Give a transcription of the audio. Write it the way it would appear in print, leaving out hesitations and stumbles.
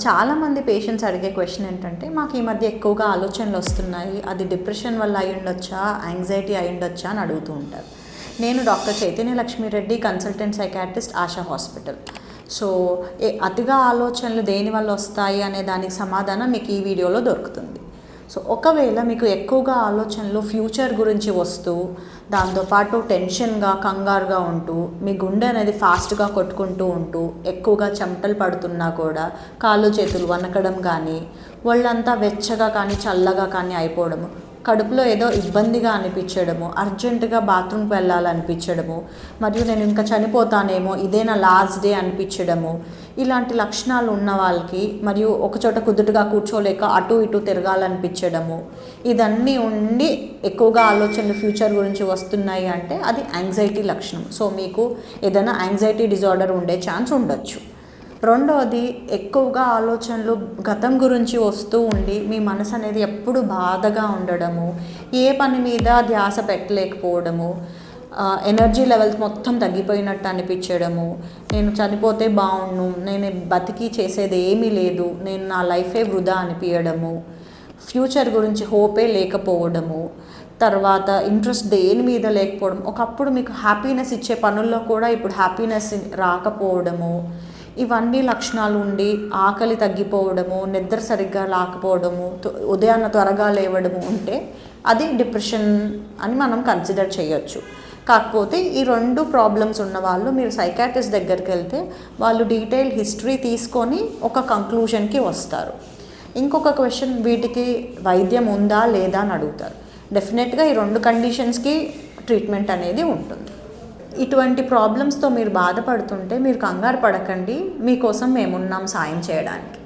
చాలామంది పేషెంట్స్ అడిగే క్వశ్చన్ ఏంటంటే, మాకు ఈ మధ్య ఎక్కువగా ఆలోచనలు వస్తున్నాయి, అది డిప్రెషన్ వల్ల అయి ఉండొచ్చా, యాంగ్జైటీ అయి ఉండొచ్చా అని అడుగుతూ ఉంటారు. నేను doctor Chaitanya Lakshmi Reddy, consultant psychiatrist, ASHA hospital. So అతిగా ఆలోచనలు దేనివల్ల వస్తాయి అనే దానికి సమాధానం మీకు ఈ వీడియోలో దొరుకుతుంది. సో ఒకవేళ మీకు ఎక్కువగా ఆలోచనలు ఫ్యూచర్ గురించి వస్తూ, దాంతోపాటు టెన్షన్గా కంగారుగా ఉంటూ, మీ గుండె అనేది ఫాస్ట్గా కొట్టుకుంటూ ఉంటూ, ఎక్కువగా చెమటలు పడుతున్నా కూడా కాళ్ళు చేతులు వణకడం కానీ, ఒళ్ళంతా వెచ్చగా కానీ చల్లగా కానీ అయిపోవడము, కడుపులో ఏదో ఇబ్బందిగా అనిపించడము, అర్జెంటుగా బాత్రూమ్కి వెళ్ళాలనిపించడము, మరియు నేను ఇంకా చనిపోతానేమో, ఇదే నా లాస్ట్ డే అనిపించడము, ఇలాంటి లక్షణాలు ఉన్న వాళ్ళకి, మరియు ఒకచోట కుదుటగా కూర్చోలేక అటు ఇటు తిరగాలనిపించడము, ఇదన్నీ ఉండి ఎక్కువగా ఆలోచనలు ఫ్యూచర్ గురించి వస్తున్నాయి అంటే అది యాంగ్జైటీ లక్షణం. సో మీకు ఏదైనా యాంగ్జైటీ డిజార్డర్ ఉండే ఛాన్స్ ఉండొచ్చు. రెండవది, ఎక్కువగా ఆలోచనలు గతం గురించి వస్తూ ఉండి మీ మనసు అనేది ఎప్పుడు బాధగా ఉండడము, ఏ పని మీద ధ్యాస పెట్టలేకపోవడము, ఎనర్జీ లెవెల్స్ మొత్తం తగ్గిపోయినట్టు అనిపించడము, నేను చనిపోతే బాగుండు, నేను బతికి చేసేది ఏమీ లేదు, నేను నా లైఫే వృధా అనిపించడము, ఫ్యూచర్ గురించి హోపే లేకపోవడము, తర్వాత ఇంట్రెస్ట్ దేని మీద లేకపోవడం, ఒకప్పుడు మీకు హ్యాపీనెస్ ఇచ్చే పనుల్లో కూడా ఇప్పుడు హ్యాపీనెస్ రాకపోవడము, ఇవన్నీ లక్షణాలు ఉండి ఆకలి తగ్గిపోవడము, నిద్ర సరిగ్గా రాకపోవడము, ఉదయాన్న త్వరగా లేవడము ఉంటే అది డిప్రెషన్ అని మనం కన్సిడర్ చేయొచ్చు. కాకపోతే ఈ రెండు ప్రాబ్లమ్స్ ఉన్నవాళ్ళు మీరు సైకాట్రిస్ట్ దగ్గరికి వెళ్తే వాళ్ళు డీటెయిల్ హిస్టరీ తీసుకొని ఒక కంక్లూషన్కి వస్తారు. ఇంకొక క్వశ్చన్, వీటికి వైద్యం ఉందా లేదా అని అడుగుతారు. డెఫినెట్గా ఈ రెండు కండిషన్స్కి ట్రీట్మెంట్ అనేది ఉంటుంది. ఇటువంటి ప్రాబ్లమ్స్తో మీరు బాధపడుతుంటే మీరు కంగారు పడకండి, మీకోసం మేమున్నాం సాయం చేయడానికి.